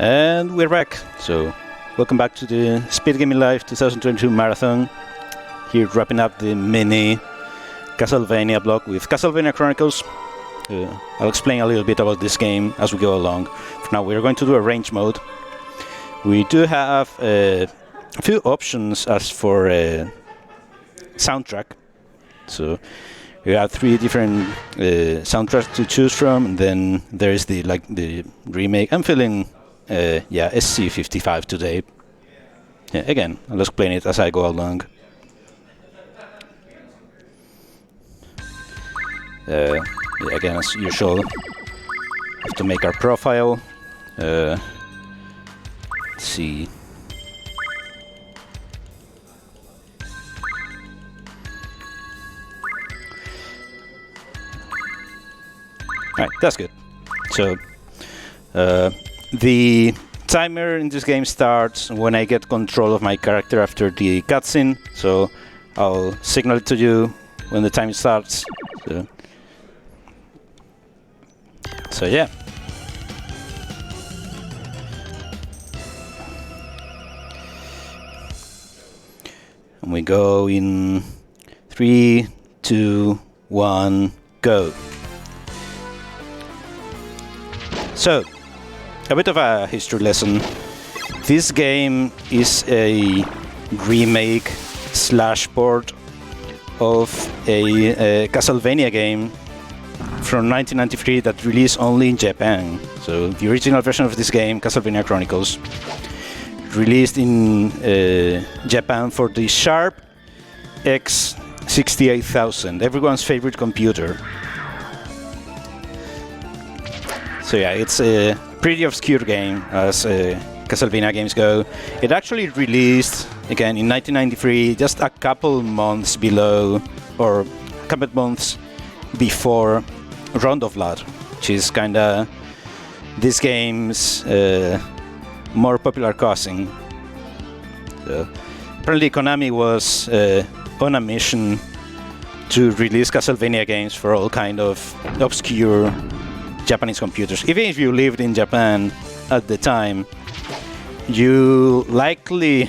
And we're back. So, welcome back to the SpeedGaming Live 2022 Marathon. Here wrapping up the mini Castlevania block with Castlevania Chronicles. I'll explain a little bit about this game as we go along. For now, we're going to do a range mode. We do have a few options as for soundtrack. So we have 3 different soundtracks to choose from, and then there is the remake. I'm feeling SC55 today. Yeah, again, I'll explain it as I go along. Again, as usual, have to make our profile. Let's see. Alright, that's good. So, the timer in this game starts when I get control of my character after the cutscene. So, I'll signal it to you when the time starts. So yeah. And we go in 3, 2, 1, go. So, a bit of a history lesson. This game is a remake / port of a Castlevania game from 1993 that released only in Japan. So the original version of this game, Castlevania Chronicles, released in Japan for the Sharp X68000, everyone's favorite computer. So yeah, it's a pretty obscure game as Castlevania games go. It actually released again in 1993, just a couple months below, or a couple months before Round of Blood, which is kinda this game's more popular cousin. So, apparently Konami was on a mission to release Castlevania games for all kind of obscure Japanese computers. Even if you lived in Japan at the time, you likely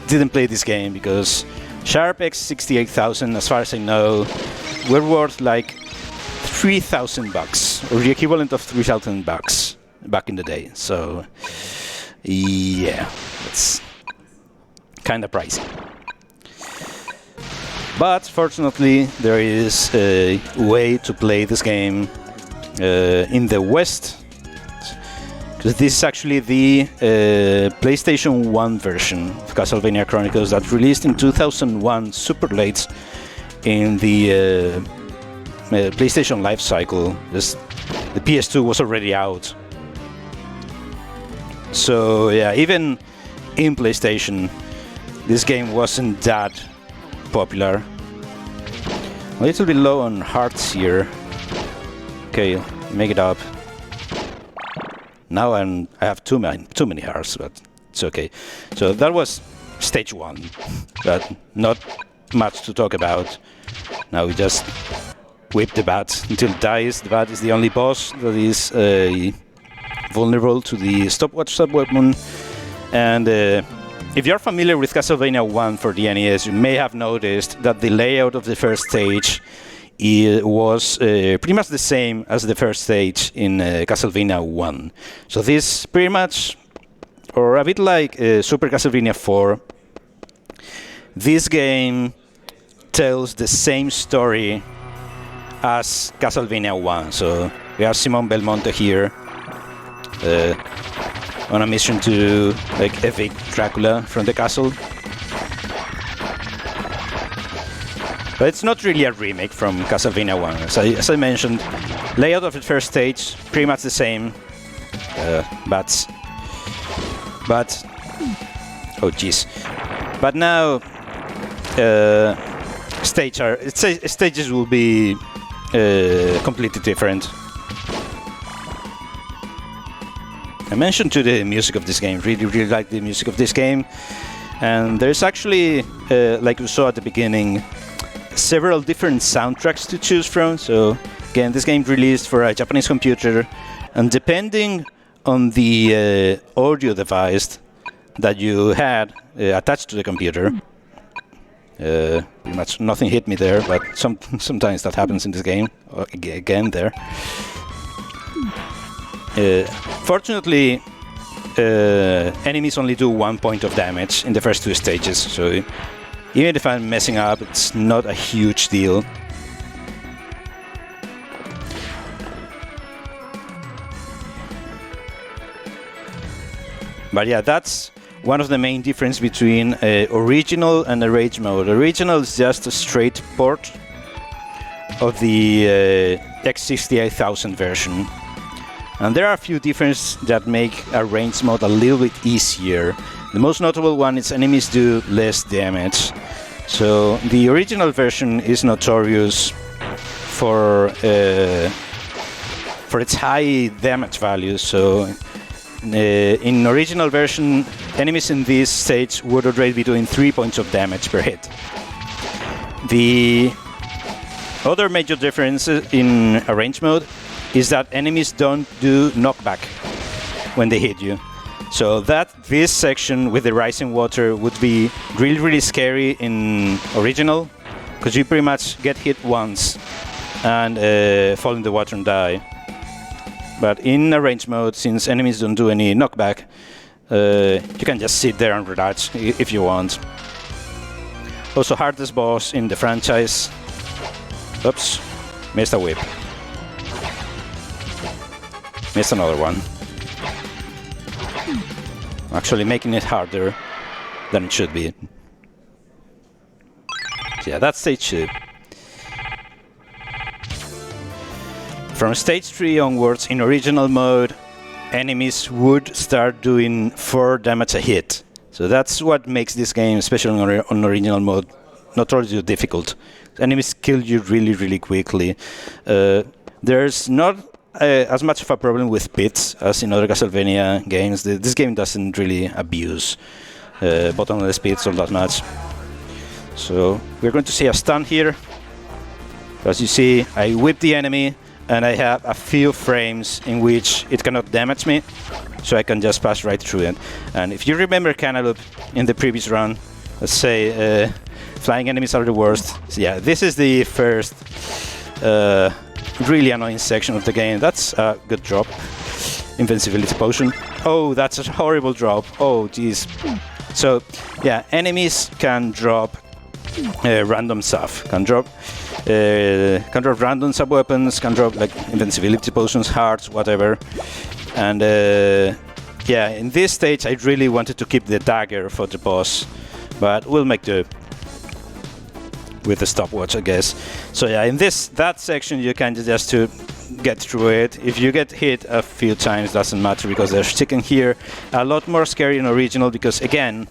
didn't play this game because Sharp X68000, as far as I know, were worth like $3,000, or the equivalent of $3,000 back in the day. So yeah, it's kind of pricey. But fortunately, there is a way to play this game in the West, because this is actually the PlayStation 1 version of Castlevania Chronicles that released in 2001, super late in the PlayStation life cycle. The PS2 was already out. So yeah, even in PlayStation, this game wasn't that popular. A little bit low on hearts here. Okay, make it up. Now I have too many hearts, but it's okay. So that was stage 1, but not much to talk about. Now we just whip the bat until it dies. The bat is the only boss that is vulnerable to the stopwatch sub-weapon. And if you're familiar with Castlevania 1 for the NES, you may have noticed that the layout of the first stage was pretty much the same as the first stage in Castlevania 1. So this pretty much, or a bit like Super Castlevania 4, this game tells the same story as Castlevania 1. So we have Simon Belmonte here on a mission to evict Dracula from the castle. But it's not really a remake from Castlevania 1. As I mentioned, layout of the first stage, pretty much the same. But oh jeez. But now stages will be completely different. I mentioned to the music of this game, really like the music of this game. And there's actually, like we saw at the beginning, several different soundtracks to choose from. So again, this game released for a Japanese computer, and depending on the audio device that you had attached to the computer. Pretty much nothing hit me there, but sometimes that happens in this game. Again there. Fortunately, enemies only do 1 point of damage in the first 2 stages, so even if I'm messing up, it's not a huge deal. But yeah, that's one of the main differences between original and arrange mode. Original is just a straight port of the X68000 version. And there are a few differences that make arrange mode a little bit easier. The most notable one is enemies do less damage. So the original version is notorious for its high damage values. So in original version, enemies in this stage would already be doing 3 points of damage per hit. The other major difference in arrange mode is that enemies don't do knockback when they hit you. So this section with the rising water would be really scary in original, because you pretty much get hit once and fall in the water and die. But in arrange mode, since enemies don't do any knockback, you can just sit there and relax if you want. Also, hardest boss in the franchise. Oops, missed a whip. Missed another one. Actually making it harder than it should be. So yeah, that's stage 2. From stage 3 onwards, in original mode, enemies would start doing 4 damage a hit. So that's what makes this game, especially on original mode, notoriously difficult. Enemies kill you really quickly. There's not as much of a problem with pits as in other Castlevania games. This game doesn't really abuse bottomless pits all that much. So we're going to see a stun here. As you see, I whip the enemy, and I have a few frames in which it cannot damage me, so I can just pass right through it. And if you remember Canaloop in the previous run, let's say flying enemies are the worst. So yeah, this is the first really annoying section of the game. That's a good drop. Invincibility potion. Oh, that's a horrible drop. Oh, jeez. So yeah, enemies can drop random stuff. Can drop random sub-weapons, can drop like invincibility potions, hearts, whatever. And yeah, in this stage I really wanted to keep the dagger for the boss, but we'll make do with the stopwatch, I guess. So yeah, in that section you can just to get through it. If you get hit a few times, doesn't matter, because they're sticking here. A lot more scary in original, because again,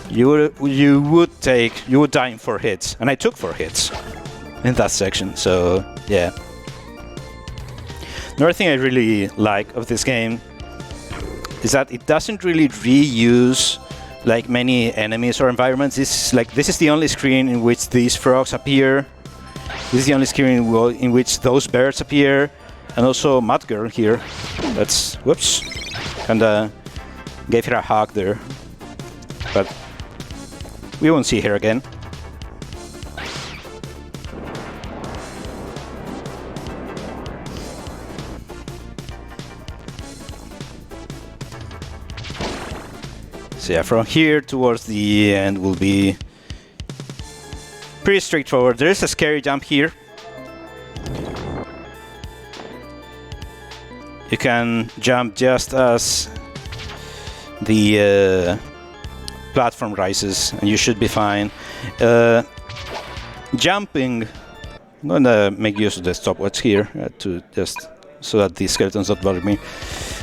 you would die in 4 hits, and I took 4 hits in that section. So yeah. Another thing I really like of this game is that it doesn't really reuse like many enemies or environments. This is the only screen in which these frogs appear. This is the only screen in which those birds appear, and also Mud Girl here. That's whoops, kinda gave her a hug there, but we won't see her again. So yeah, from here towards the end will be pretty straightforward. There is a scary jump here. You can jump just as the platform rises, and you should be fine. Jumping, I'm gonna make use of the stopwatch here to just so that the skeletons don't bother me.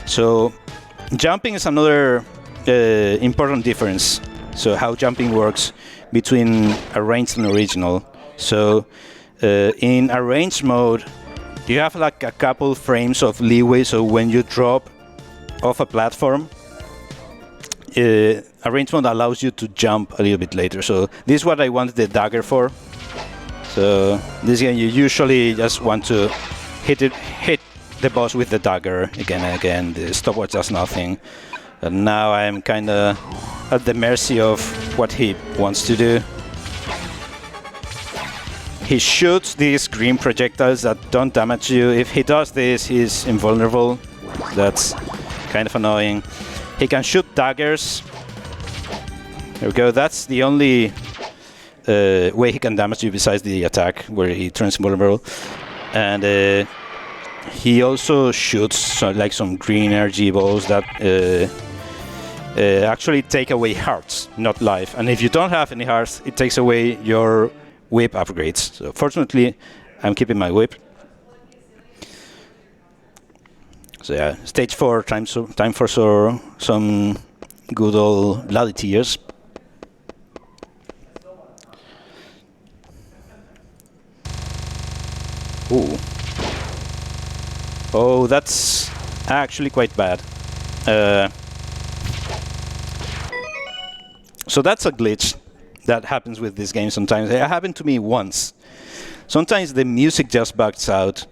So jumping is another important difference. So how jumping works between arranged and original. So in arranged mode, you have like a couple frames of leeway. So when you drop off a platform, arranged mode allows you to jump a little bit later. So this is what I wanted the dagger for. So this game, you usually just want to hit the the boss with the dagger again and again. The stopwatch does nothing. And now I'm kind of at the mercy of what he wants to do. He shoots these green projectiles that don't damage you. If he does this, he's invulnerable. That's kind of annoying. He can shoot daggers. There we go. That's the only way he can damage you besides the attack, where he turns invulnerable. And he also shoots like some green energy balls that actually take away hearts, not life. And if you don't have any hearts, it takes away your whip upgrades. So fortunately, I'm keeping my whip. So yeah, stage 4, time for some good old bloody tears. Ooh. Oh, that's actually quite bad. So that's a glitch that happens with this game sometimes. It happened to me once. Sometimes the music just bugs out.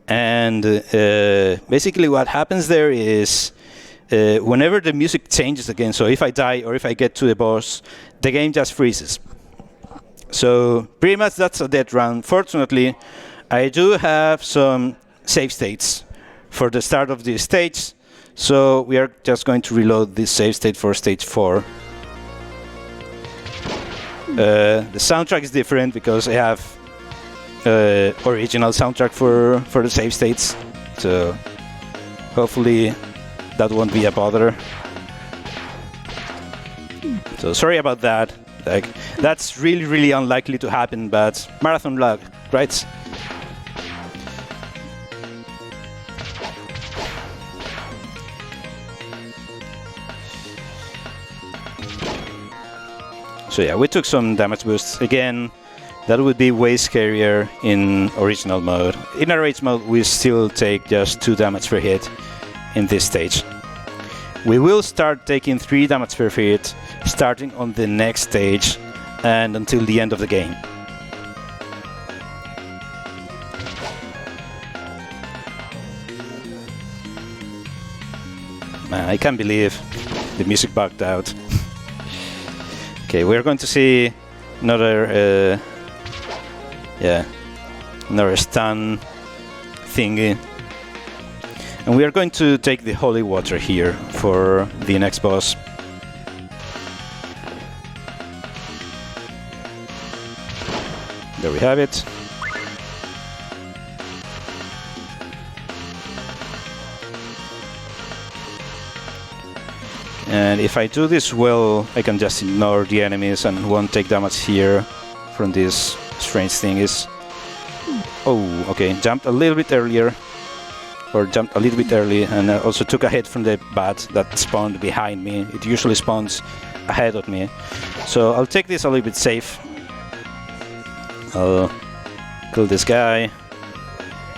And basically what happens there is whenever the music changes again, so if I die or if I get to the boss, the game just freezes. So pretty much that's a dead run. Fortunately, I do have some save states for the start of the stage. So we are just going to reload this save state for stage 4. The soundtrack is different because I have original soundtrack for the save states, so hopefully that won't be a bother. So sorry about that. Like, that's really unlikely to happen, but marathon luck, right? So yeah, we took some damage boosts. Again, that would be way scarier in original mode. In a rage mode, we still take just 2 damage per hit in this stage. We will start taking 3 damage per hit starting on the next stage and until the end of the game. Man, I can't believe the music bugged out. Okay, we're going to see another another stun thingy. And we are going to take the holy water here for the next boss. There we have it. And if I do this well, I can just ignore the enemies and won't take damage here from these strange thingies. Oh, okay, jumped a little bit earlier. Or jumped a little bit early, and I also took a hit from the bat that spawned behind me. It usually spawns ahead of me. So I'll take this a little bit safe. I'll kill this guy.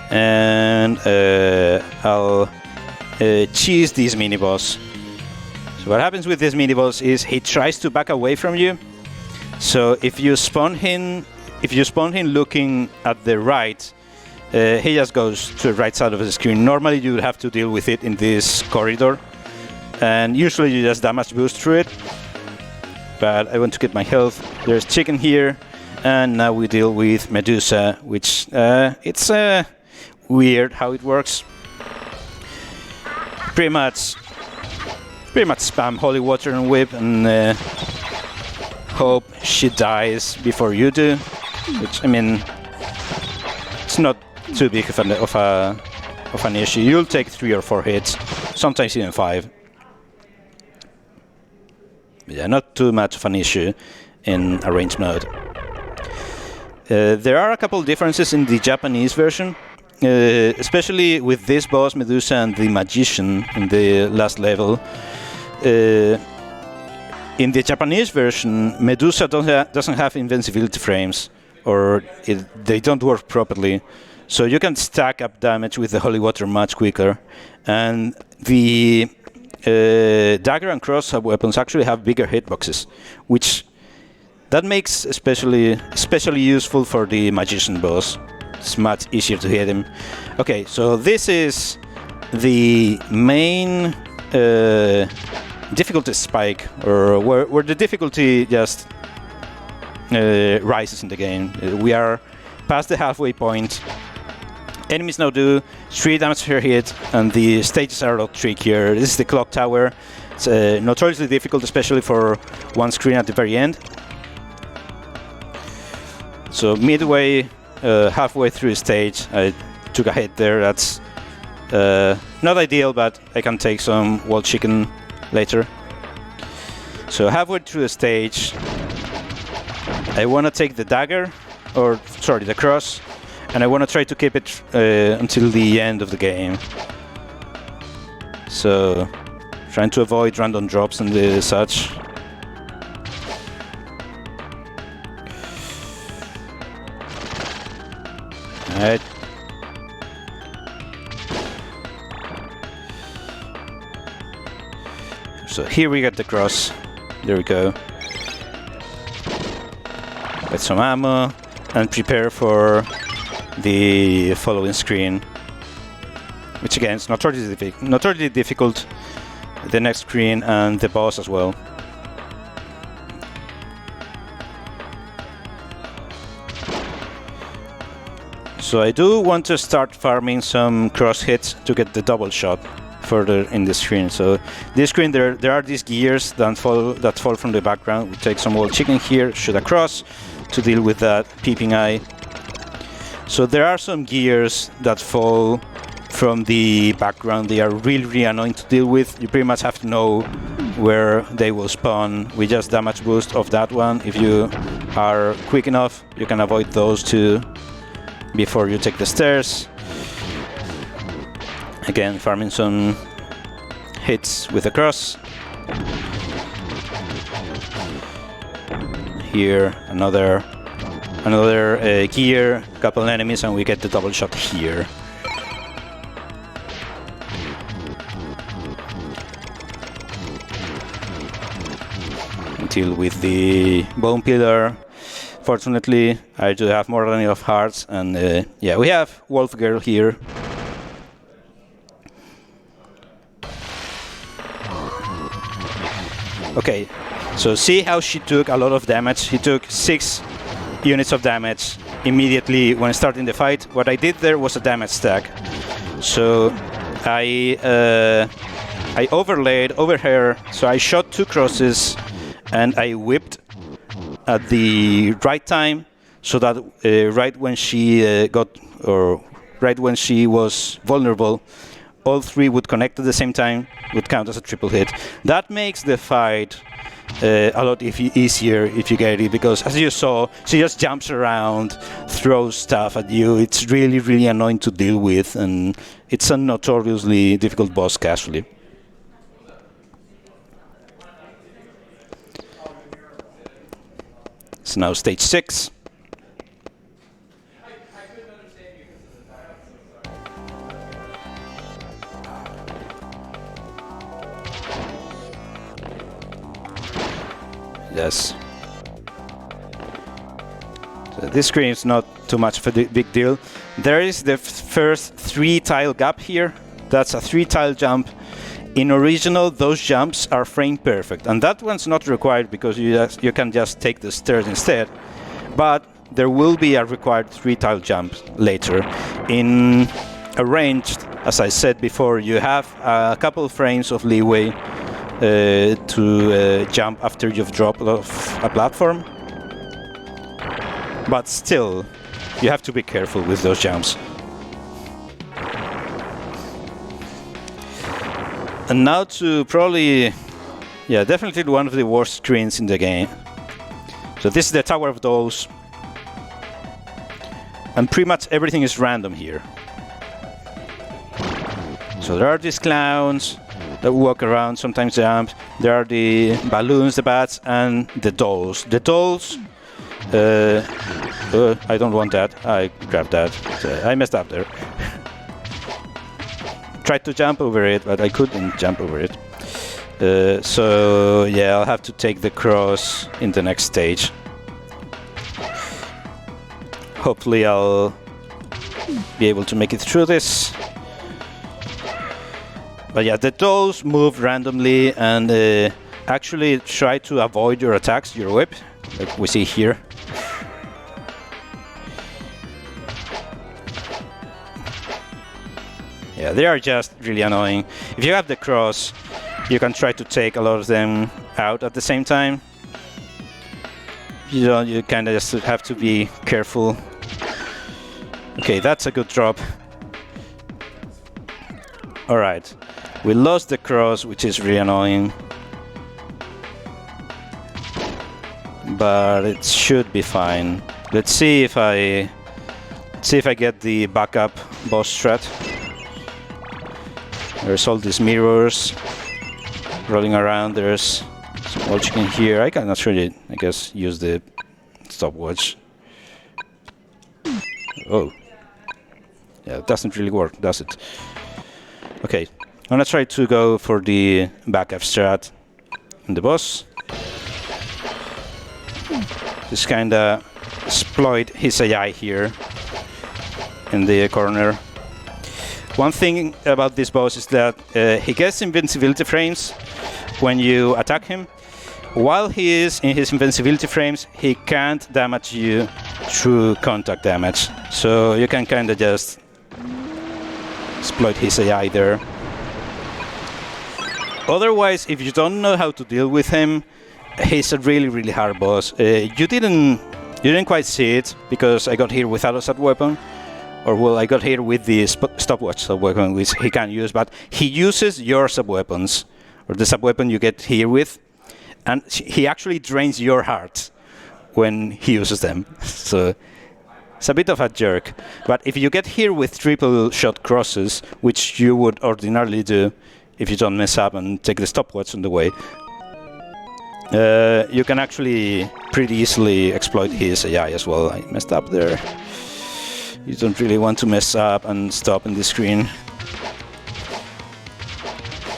And I'll cheese this mini-boss. So what happens with this mini-boss is he tries to back away from you. So if you spawn him looking at the right, he just goes to the right side of the screen. Normally you would have to deal with it in this corridor, and usually you just damage boost through it. But I want to get my health. There's chicken here, and now we deal with Medusa, which it's weird how it works. Pretty much spam holy water and whip and hope she dies before you do. Which, I mean, it's not too big of an issue. You'll take 3 or 4 hits, sometimes even 5. But yeah, not too much of an issue in arrange mode. There are a couple differences in the Japanese version, especially with this boss Medusa and the magician in the last level. In the Japanese version, Medusa doesn't have invincibility frames, or they don't work properly. So you can stack up damage with the holy water much quicker. And the dagger and cross weapons actually have bigger hitboxes, which that makes especially useful for the magician boss. it's much easier to hit him. Okay, so this is the main difficulty spike, or where the difficulty just rises in the game. We are past the halfway point. Enemies now do 3 damage per hit, and the stages are a lot trickier. This is the clock tower. It's notoriously difficult, especially for one screen at the very end. So midway, halfway through the stage, I took a hit there. That's not ideal, but I can take some wall chicken later. So halfway through the stage, I want to take the dagger, or sorry, the cross, and I want to try to keep it until the end of the game. So, trying to avoid random drops and such. Alright. So here we get the cross. There we go. Get some ammo and prepare for the following screen, which again is notoriously difficult. The next screen and the boss as well. So I do want to start farming some cross hits to get the double shot further in the screen. So this screen, there are these gears that fall from the background. We take some whole chicken here, shoot across to deal with that peeping eye. So there are some gears that fall from the background. They are really annoying to deal with. You pretty much have to know where they will spawn. We just damage boost of that one. If you are quick enough, you can avoid those two before you take the stairs. Again, farming some hits with the cross. Here, another gear, couple enemies, and we get the double shot here. Until with the bone pillar. Fortunately, I do have more than enough hearts, and yeah, we have Wolf Girl here. Okay, so see how she took a lot of damage. She took 6 units of damage immediately when starting the fight. What I did there was a damage stack. So I overlaid over her, so I shot 2 crosses and I whipped at the right time, so that right when she right when she was vulnerable, all 3 would connect at the same time, would count as a triple hit. That makes the fight a lot easier if you get it, because as you saw, she just jumps around, throws stuff at you. It's really annoying to deal with, and it's a notoriously difficult boss casually. It's now stage 6. Yes. So this screen is not too much of a big deal. There is the first 3-tile gap here. That's a 3-tile jump. In original, those jumps are frame perfect, and that one's not required because you can just take the stairs instead. But there will be a required 3-tile jump later. In arranged, as I said before, you have a couple frames of leeway to jump after you've dropped off a platform. But still, you have to be careful with those jumps. And now to probably, yeah, definitely one of the worst screens in the game. So this is the Tower of Dolls. And pretty much everything is random here. So there are these clowns that walk around, sometimes jump. There are the balloons, the bats, and the dolls. The dolls, I don't want that. I grabbed that. I messed up there. Tried to jump over it, but I couldn't jump over it. So yeah, I'll have to take the cross in the next stage. Hopefully I'll be able to make it through this. But yeah, the dolls move randomly and actually try to avoid your attacks, your whip, like we see here. Yeah, they are just really annoying. If you have the cross, you can try to take a lot of them out at the same time. You know, you kind of just have to be careful. Okay, that's a good drop. Alright, we lost the cross, which is really annoying. But it should be fine. Let's see if I get the backup boss strat. There's all these mirrors rolling around. There's some wall chicken here. I can actually, I guess, use the stopwatch. Oh. Yeah, it doesn't really work, does it? Okay, I'm gonna try to go for the backup strat in the boss. Just kinda exploit his AI here in the corner. One thing about this boss is that he gets invincibility frames when you attack him. While he is in his invincibility frames, he can't damage you through contact damage. So you can kind of just exploit his AI there. Otherwise, if you don't know how to deal with him, he's a really hard boss. You didn't quite see it because I got here without a sub weapon. Or well, I got here with the stopwatch sub-weapon, which he can use, but he uses your sub-weapons, or the sub-weapon you get here with, and he actually drains your heart when he uses them. So it's a bit of a jerk. But if you get here with triple shot crosses, which you would ordinarily do if you don't mess up and take the stopwatch on the way, you can actually pretty easily exploit his AI as well. I messed up there. You don't really want to mess up and stop in the screen.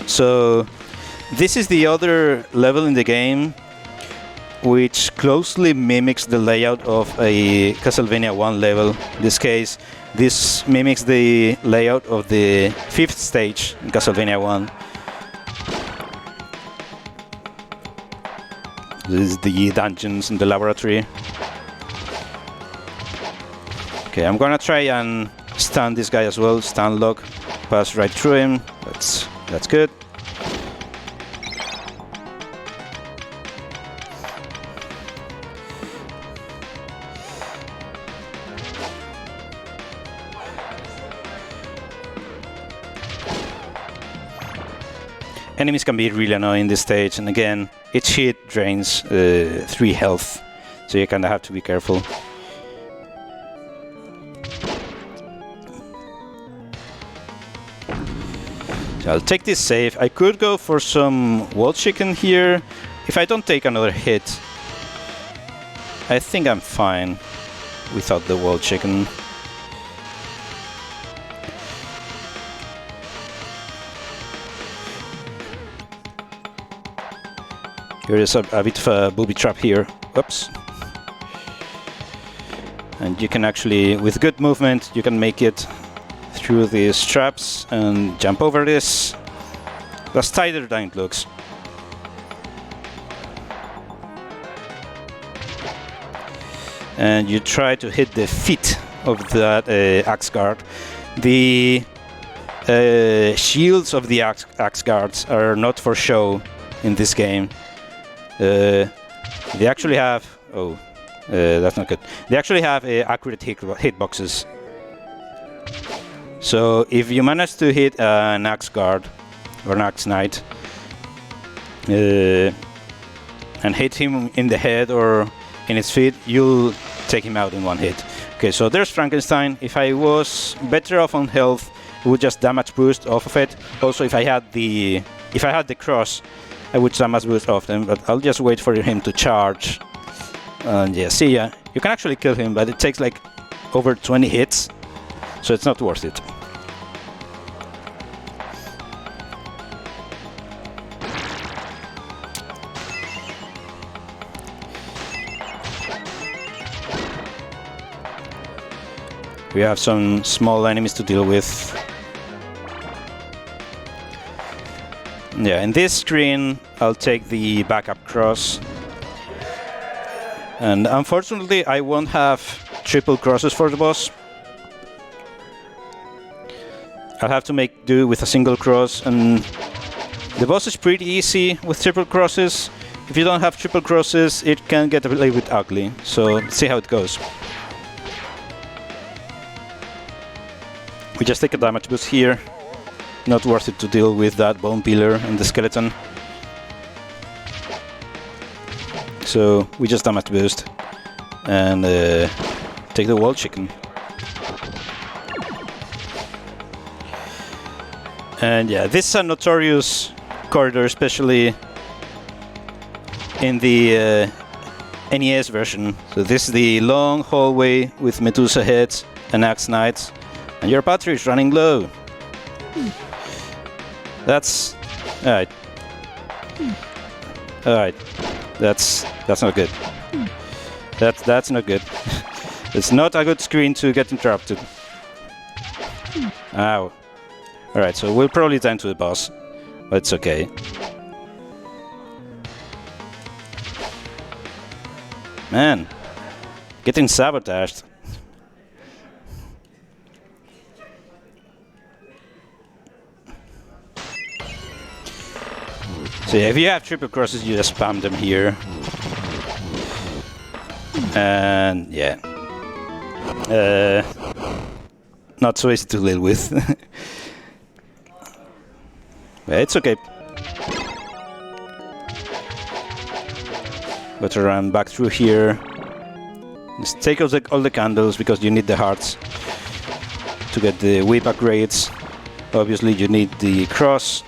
So this is the other level in the game which closely mimics the layout of a Castlevania 1 level. In this case, this mimics the layout of the 5th stage in Castlevania 1. This is the dungeons in the laboratory. Okay, I'm gonna try and stun this guy as well. Stun lock, pass right through him. That's good. Enemies can be really annoying in this stage, and again, each hit drains 3 health, so you kinda have to be careful. I'll take this save. I could go for some wall chicken here. If I don't take another hit, I think I'm fine without the wall chicken. Here is a bit of a booby trap here. Oops. And you can actually, with good movement, you can make it through these traps and jump over this. That's tighter than it looks. And you try to hit the feet of that axe guard. The shields of the axe guards are not for show in this game. They actually have... oh, that's not good. They actually have accurate hitboxes. So if you manage to hit an axe guard or an axe knight and hit him in the head or in his feet, you'll take him out in one hit. Okay, so there's Frankenstein. If I was better off on health, it would just damage boost off of it. Also, if I had the cross, I would damage boost off them. But I'll just wait for him to charge. And yeah, see ya. You can actually kill him, but it takes like over 20 hits. So it's not worth it. We have some small enemies to deal with. Yeah, in this screen, I'll take the backup cross. And unfortunately, I won't have triple crosses for the boss. I'll have to make do with a single cross, and the boss is pretty easy with triple crosses. If you don't have triple crosses, it can get a little bit ugly, so let's see how it goes. We just take a damage boost here. Not worth it to deal with that bone pillar and the skeleton. So we just damage boost and take the wall chicken. And yeah, this is a notorious corridor, especially in the NES version. So this is the long hallway with Medusa heads and axe knights, and your battery is running low. That's alright. Alright. That's not good. That's not good. It's not a good screen to get interrupted. Ow. Alright, so we'll probably die to the boss, but it's okay. Man, getting sabotaged. So yeah, if you have triple crosses, you just spam them here. And yeah. Not so easy to deal with. Yeah, it's okay. Got to run back through here. Just take all the candles because you need the hearts to get the whip upgrades. Obviously you need the cross.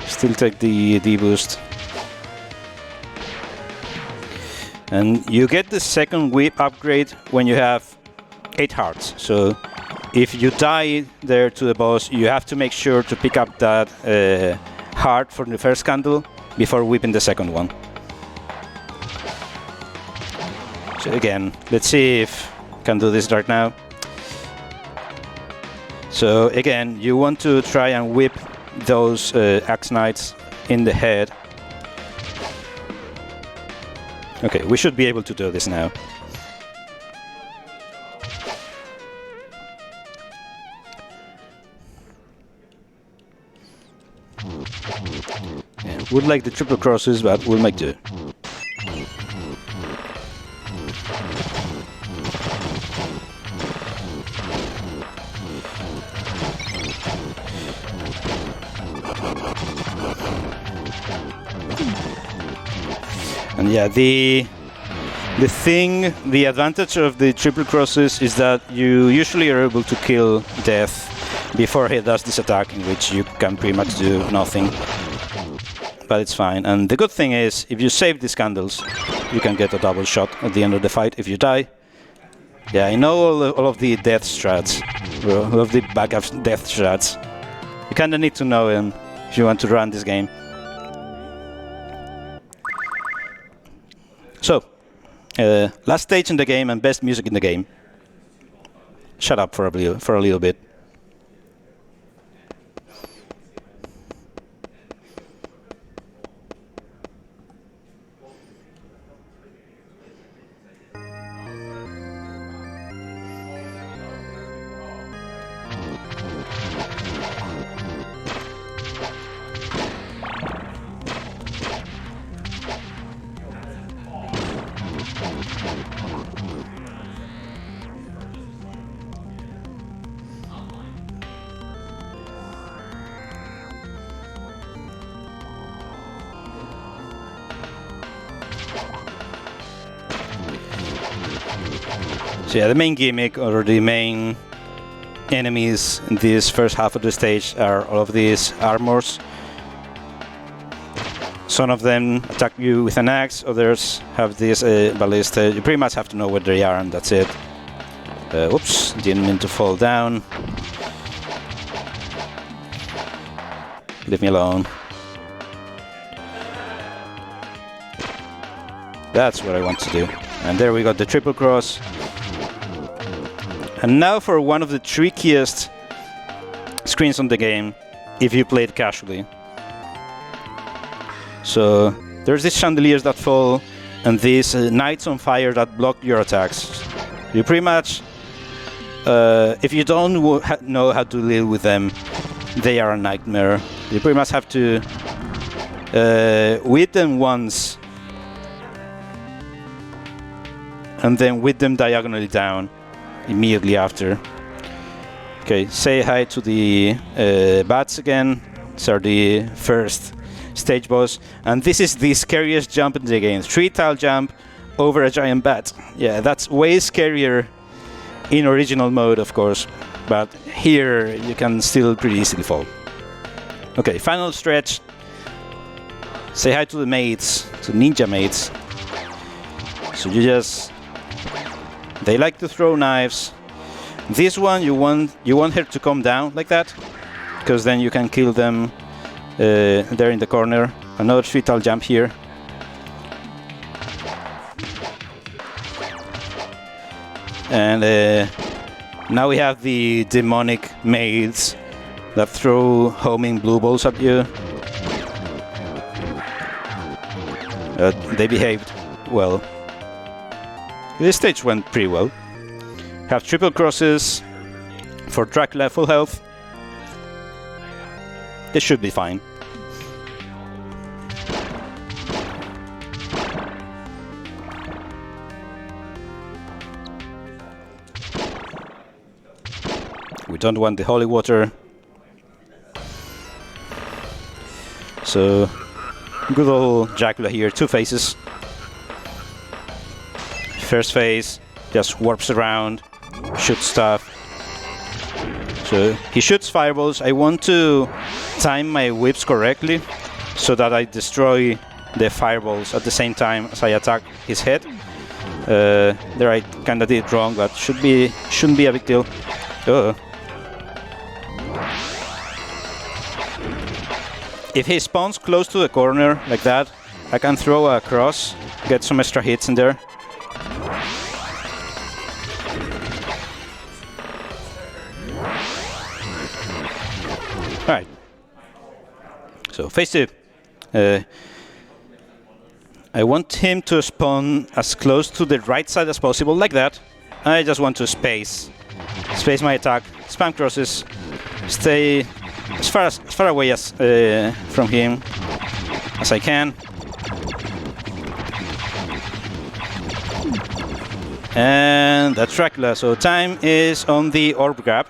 Still take the boost. And you get the second whip upgrade when you have 8 hearts. So if you die there to the boss, you have to make sure to pick up that heart from the first candle before whipping the second one. So again, let's see if I can do this right now. So again, you want to try and whip those axe knights in the head. Okay, we should be able to do this now. Yeah, would like the triple crosses, but we'll make do. And yeah, the advantage of the triple crosses is that you usually are able to kill Death before he does this attack, in which you can pretty much do nothing. But it's fine. And the good thing is, if you save these candles, you can get a double shot at the end of the fight if you die. Yeah, I know all of the death strats, all of the backup death strats. You kinda need to know them if you want to run this game. So, last stage in the game and best music in the game. Shut up for a little bit. So yeah, the main gimmick or the main enemies in this first half of the stage are all of these armors. Some of them attack you with an axe, others have this ballista. You pretty much have to know where they are and that's it. Oops, didn't mean to fall down. Leave me alone. That's what I want to do. And there we got the triple cross. And now for one of the trickiest screens on the game, if you play it casually. So there's these chandeliers that fall, and these knights on fire that block your attacks. You pretty much, if you don't know how to deal with them, they are a nightmare. You pretty much have to whip them once, and then whip them diagonally down immediately after. Okay, say hi to the bats again. These are the first stage boss, and this is the scariest jump in the game. 3-tile jump over a giant bat. Yeah, that's way scarier in original mode, of course, but here you can still pretty easily fall. Okay, final stretch. Say hi to the mates, to ninja mates. So you just... They like to throw knives. This one you want her to come down like that, because then you can kill them there in the corner. Another 3-tile jump here. And now we have the demonic maids that throw homing blue balls at you. They behaved well. This stage went pretty well. Have triple crosses for Dracula full health. This should be fine. We don't want the holy water. So, good old Dracula here, 2 phases. First phase, just warps around, shoots stuff. So, he shoots fireballs. I want to time my whips correctly so that I destroy the fireballs at the same time as I attack his head. There I kinda did it wrong, but shouldn't be a big deal. If he spawns close to the corner like that, I can throw a cross, get some extra hits in there. Alright. So phase 2. I want him to spawn as close to the right side as possible, like that. I just want to space my attack, spam crosses, stay as far away as from him as I can. And that's Dracula. So time is on the orb grab.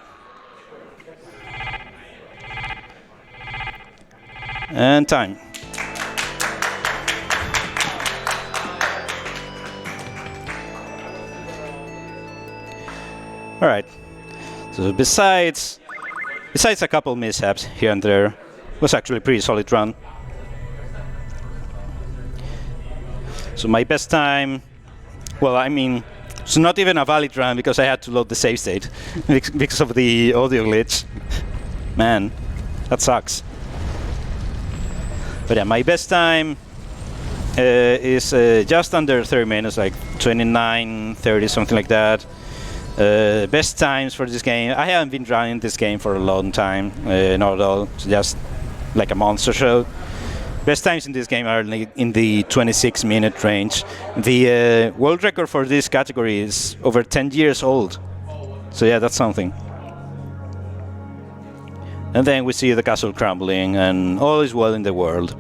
And time. All right. So besides a couple mishaps here and there, it was actually a pretty solid run. So my best time, well, I mean, it's not even a valid run because I had to load the save state because of the audio glitch. Man, that sucks. But yeah, my best time is just under 30 minutes, like 29, 30, something like that. Best times for this game. I haven't been running this game for a long time, not at all, just like a month or so. Best times in this game are in the 26-minute range. The world record for this category is over 10 years old. So yeah, that's something. And then we see the castle crumbling and all is well in the world.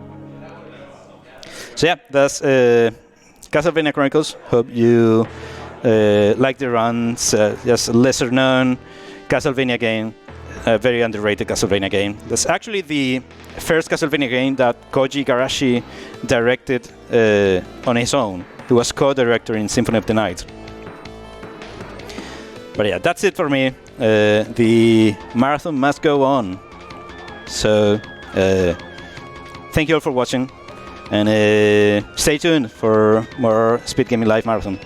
So yeah, that's Castlevania Chronicles. Hope you like the runs. Just a lesser known Castlevania game. A very underrated Castlevania game. That's actually the first Castlevania game that Koji Igarashi directed on his own. He was co-director in Symphony of the Night. But yeah, that's it for me. The marathon must go on. So, thank you all for watching, and stay tuned for more SpeedGaming Live Marathon.